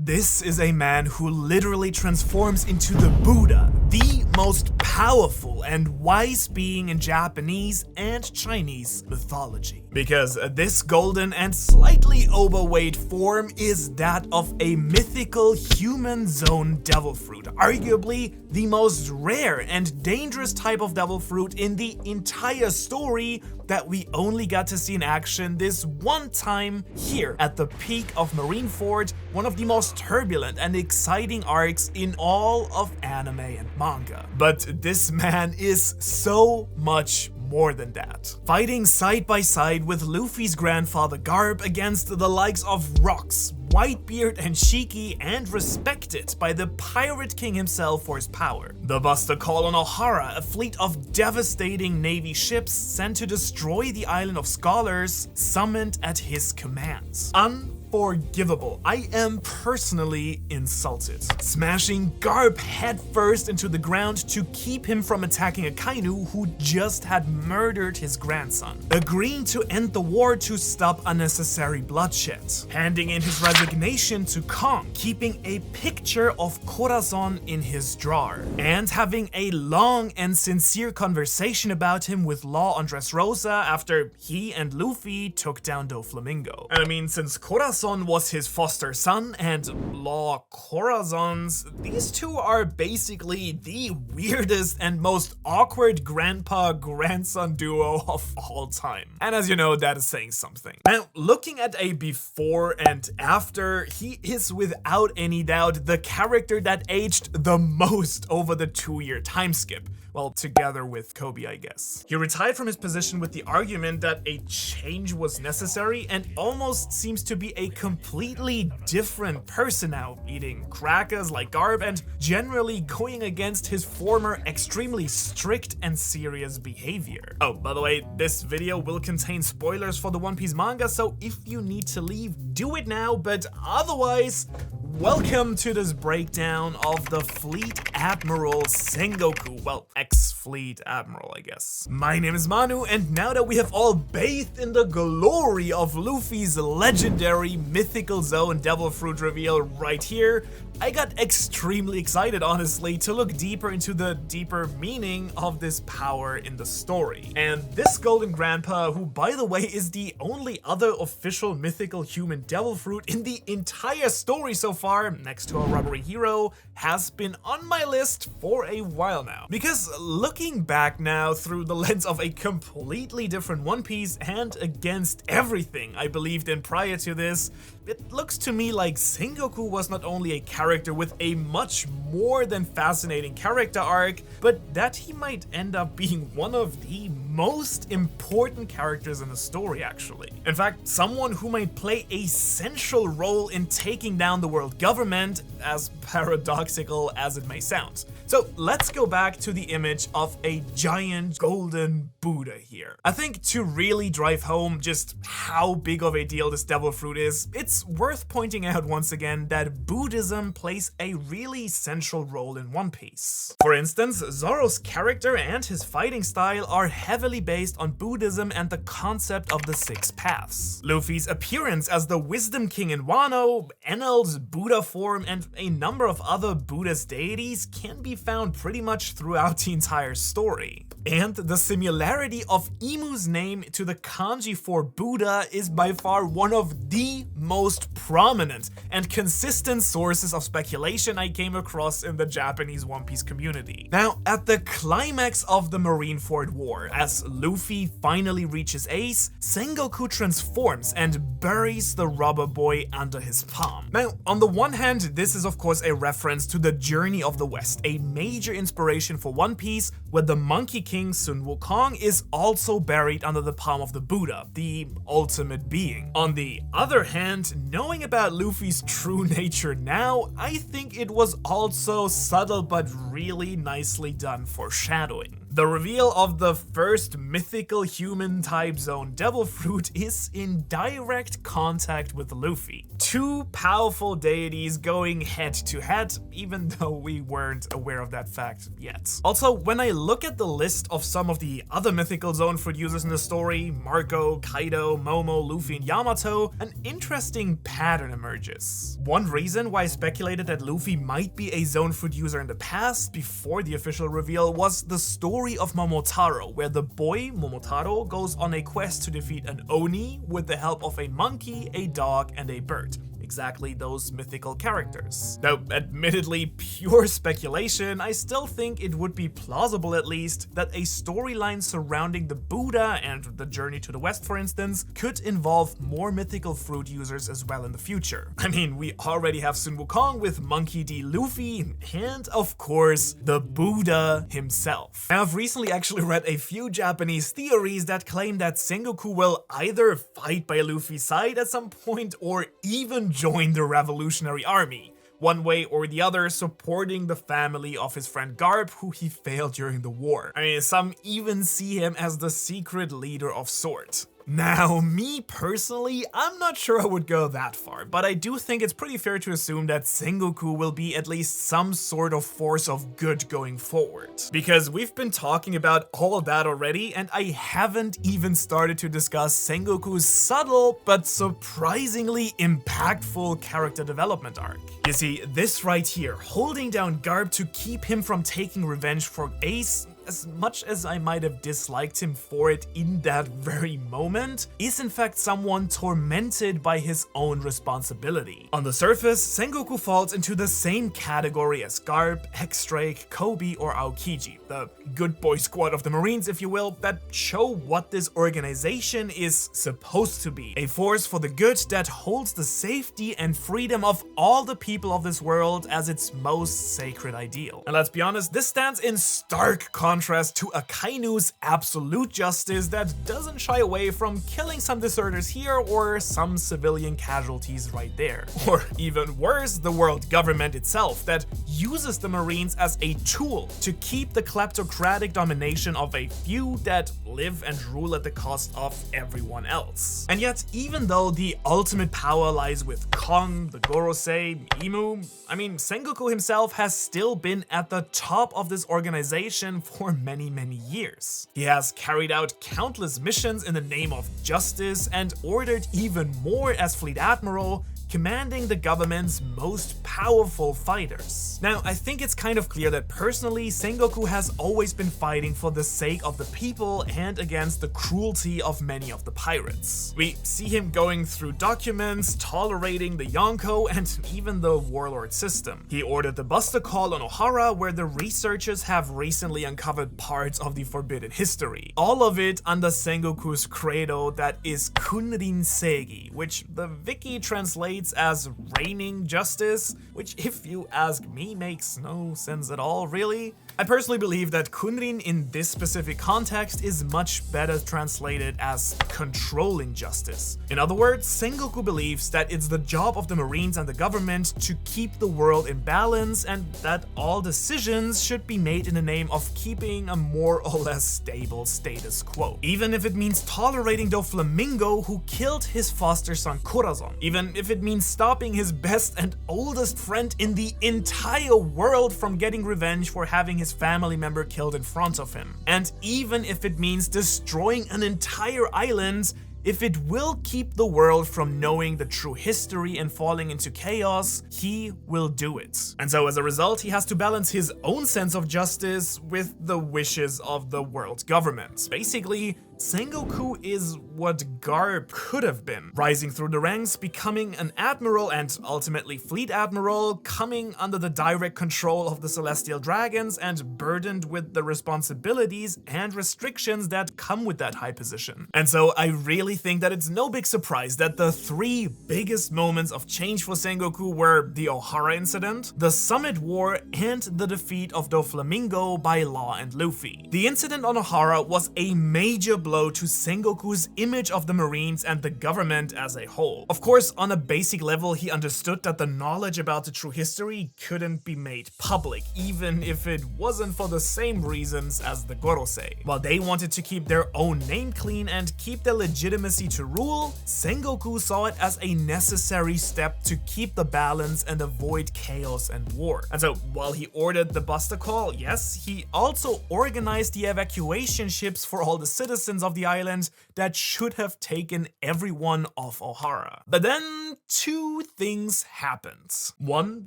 This is a man who literally transforms into the Buddha, the most powerful and wise being in Japanese and Chinese mythology. Because this golden and slightly overweight form is that of a mythical human zone devil fruit, arguably the most rare and dangerous type of devil fruit in the entire story that we only got to see in action this one time here at the peak of Marineford, one of the most turbulent and exciting arcs in all of anime and manga. But this man is so much more than that. Fighting side by side with Luffy's grandfather Garp against the likes of Rocks, Whitebeard, and Shiki, and respected by the Pirate King himself for his power. The Buster Call on Ohara, a fleet of devastating navy ships sent to destroy the island of Scholars, summoned at his commands. Unforgivable. I am personally insulted. Smashing Garp headfirst into the ground to keep him from attacking Akainu, who just had murdered his grandson. Agreeing to end the war to stop unnecessary bloodshed. Handing in his resignation to Kong, keeping a picture of Corazon in his drawer. And having a long and sincere conversation about him with Law on Dressrosa after he and Luffy took down Doflamingo. And I mean, since Corazon was his foster son and Law Corazon's, these two are basically the weirdest and most awkward grandpa-grandson duo of all time. And as you know, that is saying something. Now, looking at a before and after, he is without any doubt the character that aged the most over the 2-year time skip. Well, together with Kobe, I guess. He retired from his position with the argument that a change was necessary and almost seems to be a completely different person now, eating crackers like Garp and generally going against his former extremely strict and serious behavior. Oh, by the way, this video will contain spoilers for the One Piece manga, so if you need to leave, do it now, but otherwise, welcome to this breakdown of the Fleet Admiral Sengoku. Well, ex-Fleet Admiral, I guess. My name is Manu, and now that we have all bathed in the glory of Luffy's legendary mythical zone devil fruit reveal right here, I got extremely excited, honestly, to look deeper into the deeper meaning of this power in the story. And this Golden Grandpa, who by the way is the only other official mythical human devil fruit in the entire story so far, next to our rubbery hero, has been on my list for a while now. Because looking back now through the lens of a completely different One Piece and against everything I believed in prior to this, it looks to me like Sengoku was not only a character with a much more than fascinating character arc, but that he might end up being one of the most important characters in the story, actually. In fact, someone who might play a central role in taking down the world government, as paradoxical as it may sound. So let's go back to the image of a giant golden Buddha here. I think to really drive home just how big of a deal this devil fruit is, it's worth pointing out once again that Buddhism plays a really central role in One Piece. For instance, Zoro's character and his fighting style are heavily based on Buddhism and the concept of the 6 paths. Luffy's appearance as the Wisdom King in Wano, Enel's Buddha form, and a number of other Buddhist deities can be found pretty much throughout the entire story. And the similarity of Imu's name to the kanji for Buddha is by far one of the most prominent and consistent sources of speculation I came across in the Japanese One Piece community. Now, at the climax of the Marineford War, as Luffy finally reaches Ace, Sengoku transforms and buries the rubber boy under his palm. Now, on the one hand, this is of course a reference to the Journey of the West, a major inspiration for One Piece, where the Monkey King Sun Wukong is also buried under the palm of the Buddha, the ultimate being. On the other hand, knowing about Luffy's true nature now, I think it was also subtle but really nicely done foreshadowing. The reveal of the first mythical human type zone devil fruit is in direct contact with Luffy. Two powerful deities going head to head, even though we weren't aware of that fact yet. Also, when I look at the list of some of the other mythical zone fruit users in the story, Marco, Kaido, Momo, Luffy, and Yamato, an interesting pattern emerges. One reason why I speculated that Luffy might be a zone fruit user in the past, before the official reveal, was the story of Momotaro, where the boy, Momotaro, goes on a quest to defeat an Oni with the help of a monkey, a dog, and a bird. Exactly those mythical characters. Though admittedly pure speculation, I still think it would be plausible at least that a storyline surrounding the Buddha and the journey to the west, for instance, could involve more mythical fruit users as well in the future. I mean, we already have Sun Wukong with Monkey D. Luffy, and of course, the Buddha himself. Now, I've recently actually read a few Japanese theories that claim that Sengoku will either fight by Luffy's side at some point or even join the Revolutionary Army, one way or the other, supporting the family of his friend Garp, who he failed during the war. I mean, some even see him as the secret leader of sort. Now, me personally, I'm not sure I would go that far, but I do think it's pretty fair to assume that Sengoku will be at least some sort of force of good going forward. Because we've been talking about all that already, and I haven't even started to discuss Sengoku's subtle but surprisingly impactful character development arc. You see, this right here, holding down Garp to keep him from taking revenge for Ace, as much as I might have disliked him for it in that very moment, is in fact someone tormented by his own responsibility. On the surface, Sengoku falls into the same category as Garp, X-Drake, Kobe, or Aokiji, the good boy squad of the Marines, if you will, that show what this organization is supposed to be. A force for the good that holds the safety and freedom of all the people of this world as its most sacred ideal. And let's be honest, this stands in stark contrast to Akainu's absolute justice that doesn't shy away from killing some deserters here or some civilian casualties right there. Or even worse, the world government itself that uses the Marines as a tool to keep the kleptocratic domination of a few that live and rule at the cost of everyone else. And yet, even though the ultimate power lies with Kong, the Gorosei, Imu, I mean, Sengoku himself has still been at the top of this organization for many years. He has carried out countless missions in the name of justice and ordered even more as Fleet Admiral, commanding the government's most powerful fighters. Now, I think it's kind of clear that personally, Sengoku has always been fighting for the sake of the people and against the cruelty of many of the pirates. We see him going through documents, tolerating the Yonko, and even the warlord system. He ordered the Buster Call on Ohara, where the researchers have recently uncovered parts of the forbidden history. All of it under Sengoku's credo that is Kunrin Seigi, which the wiki translates as reigning justice, which if you ask me makes no sense at all, really. I personally believe that Kunrin in this specific context is much better translated as controlling justice. In other words, Sengoku believes that it's the job of the Marines and the government to keep the world in balance and that all decisions should be made in the name of keeping a more or less stable status quo. Even if it means tolerating Doflamingo, who killed his foster son Corazon. Even if it means stopping his best and oldest friend in the entire world from getting revenge for having his family member killed in front of him. And even if it means destroying an entire island, if it will keep the world from knowing the true history and falling into chaos, he will do it. And so as a result, he has to balance his own sense of justice with the wishes of the world government. Basically, Sengoku is what Garp could have been, rising through the ranks, becoming an admiral and ultimately fleet admiral, coming under the direct control of the celestial dragons and burdened with the responsibilities and restrictions that come with that high position. And so I really think that it's no big surprise that the three biggest moments of change for Sengoku were the Ohara incident, the Summit War, and the defeat of Doflamingo by Law and Luffy. The incident on Ohara was a major blow blow to Sengoku's image of the Marines and the government as a whole. Of course, on a basic level, he understood that the knowledge about the true history couldn't be made public, even if it wasn't for the same reasons as the Gorosei. While they wanted to keep their own name clean and keep their legitimacy to rule, Sengoku saw it as a necessary step to keep the balance and avoid chaos and war. And so, while he ordered the buster call, yes, he also organized the evacuation ships for all the citizens of the island that should have taken everyone off Ohara. But then, two things happened. One,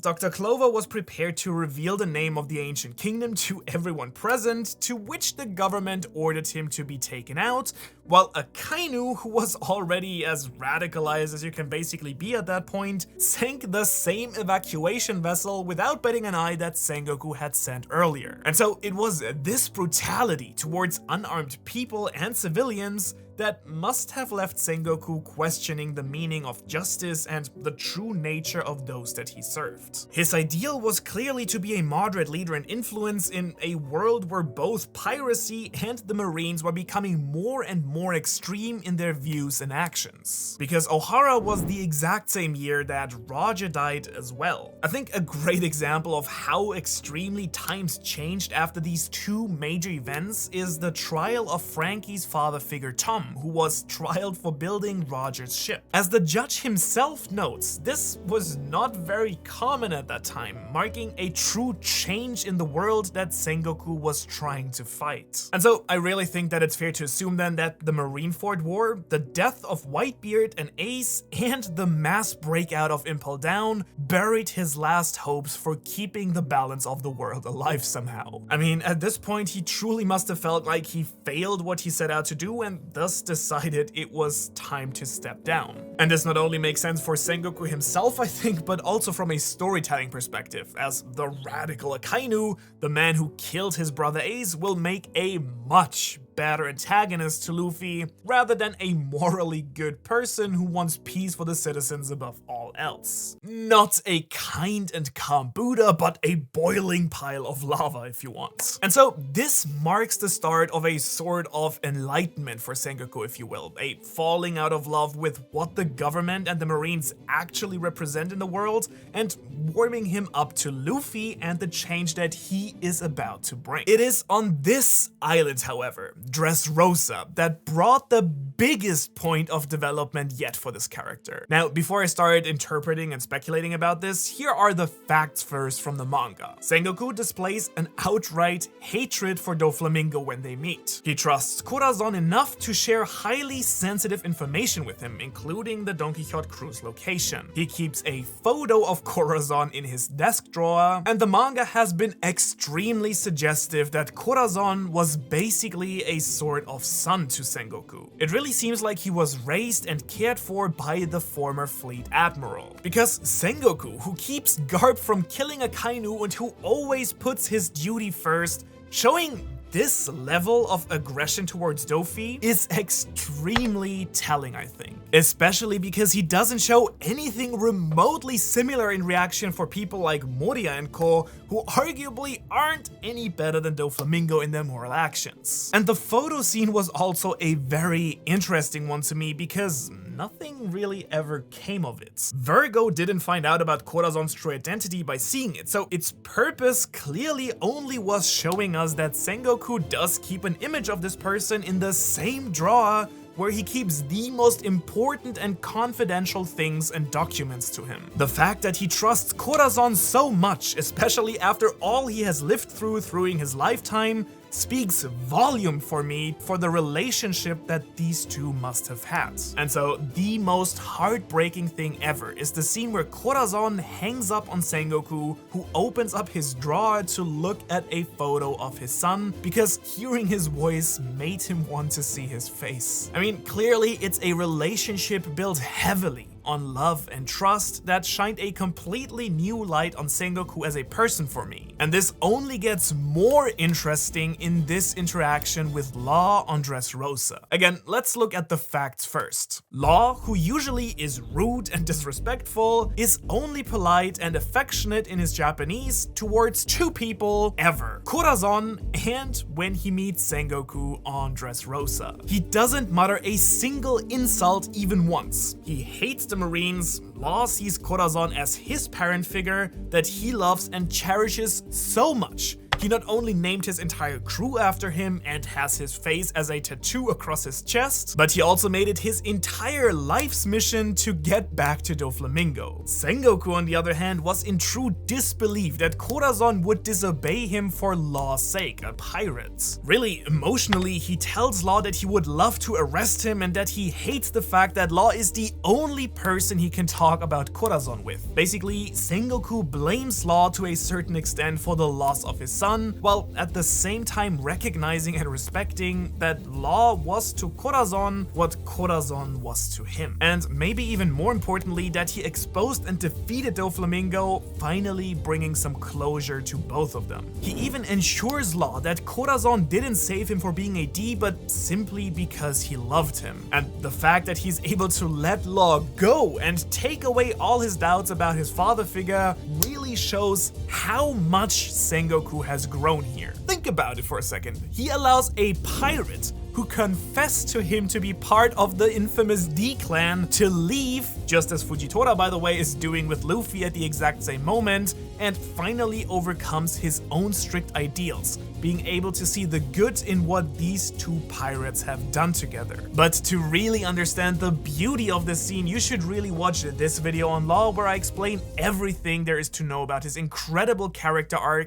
Dr. Clover was prepared to reveal the name of the ancient kingdom to everyone present, to which the government ordered him to be taken out, while Akainu, who was already as radicalized as you can basically be at that point, sank the same evacuation vessel without batting an eye that Sengoku had sent earlier. And so it was this brutality towards unarmed people and civilians that must have left Sengoku questioning the meaning of justice and the true nature of those that he served. His ideal was clearly to be a moderate leader and influence in a world where both piracy and the Marines were becoming more and more extreme in their views and actions. Because Ohara was the exact same year that Roger died as well. I think a great example of how extremely times changed after these two major events is the trial of Frankie's father figure Tom, who was trialed for building Roger's ship. As the judge himself notes, this was not very common at that time, marking a true change in the world that Sengoku was trying to fight. And so I really think that it's fair to assume then that the Marineford War, the death of Whitebeard and Ace, and the mass breakout of Impel Down buried his last hopes for keeping the balance of the world alive somehow. I mean, at this point he truly must have felt like he failed what he set out to do and thus decided it was time to step down. And this not only makes sense for Sengoku himself, I think, but also from a storytelling perspective, as the radical Akainu, the man who killed his brother Ace, will make a much better antagonist to Luffy, rather than a morally good person who wants peace for the citizens above all else. Not a kind and calm Buddha, but a boiling pile of lava if you want. And so this marks the start of a sort of enlightenment for Sengoku, if you will, a falling out of love with what the government and the Marines actually represent in the world, and warming him up to Luffy and the change that he is about to bring. It is on this island, however, Dressrosa, that brought the biggest point of development yet for this character. Now, before I start interpreting and speculating about this, here are the facts first from the manga. Sengoku displays an outright hatred for Doflamingo when they meet. He trusts Corazon enough to share highly sensitive information with him, including the Don Quixote crew's location. He keeps a photo of Corazon in his desk drawer, and the manga has been extremely suggestive that Corazon was basically a sort of son to Sengoku. It really seems like he was raised and cared for by the former fleet admiral. Because Sengoku, who keeps Garp from killing Akainu and who always puts his duty first, showing this level of aggression towards Dofi is extremely telling, I think. Especially because he doesn't show anything remotely similar in reaction for people like Moria and co, who arguably aren't any better than Doflamingo in their moral actions. And the photo scene was also a very interesting one to me because nothing really ever came of it. Virgo didn't find out about Corazon's true identity by seeing it, so its purpose clearly only was showing us that Sengoku does keep an image of this person in the same drawer where he keeps the most important and confidential things and documents to him. The fact that he trusts Corazon so much, especially after all he has lived through during his lifetime, speaks volume for me for the relationship that these two must have had. And so the most heartbreaking thing ever is the scene where Corazon hangs up on Sengoku, who opens up his drawer to look at a photo of his son because hearing his voice made him want to see his face. I mean, clearly it's a relationship built heavily on love and trust that shined a completely new light on Sengoku as a person for me. And this only gets more interesting in this interaction with Law on Dressrosa. Again, let's look at the facts first. Law, who usually is rude and disrespectful, is only polite and affectionate in his Japanese towards two people ever, Corazon and when he meets Sengoku on Dressrosa. He doesn't mutter a single insult even once. He hates the Marines. Law sees Corazon as his parent figure that he loves and cherishes so much. He not only named his entire crew after him and has his face as a tattoo across his chest, but he also made it his entire life's mission to get back to Doflamingo. Sengoku, on the other hand, was in true disbelief that Corazon would disobey him for Law's sake, a pirate. Really, emotionally, he tells Law that he would love to arrest him and that he hates the fact that Law is the only person he can talk about Corazon with. Basically, Sengoku blames Law to a certain extent for the loss of his son, while at the same time recognizing and respecting that Law was to Corazon what Corazon was to him. And maybe even more importantly, that he exposed and defeated Doflamingo, finally bringing some closure to both of them. He even ensures Law that Corazon didn't save him for being a D, but simply because he loved him. And the fact that he's able to let Law go and take away all his doubts about his father figure really shows how much Sengoku has grown here. Think about it for a second. He allows a pirate who confessed to him to be part of the infamous D clan to leave, just as Fujitora, by the way, is doing with Luffy at the exact same moment, and finally overcomes his own strict ideals, being able to see the good in what these two pirates have done together. But to really understand the beauty of this scene, you should really watch this video on Law, where I explain everything there is to know about his incredible character arc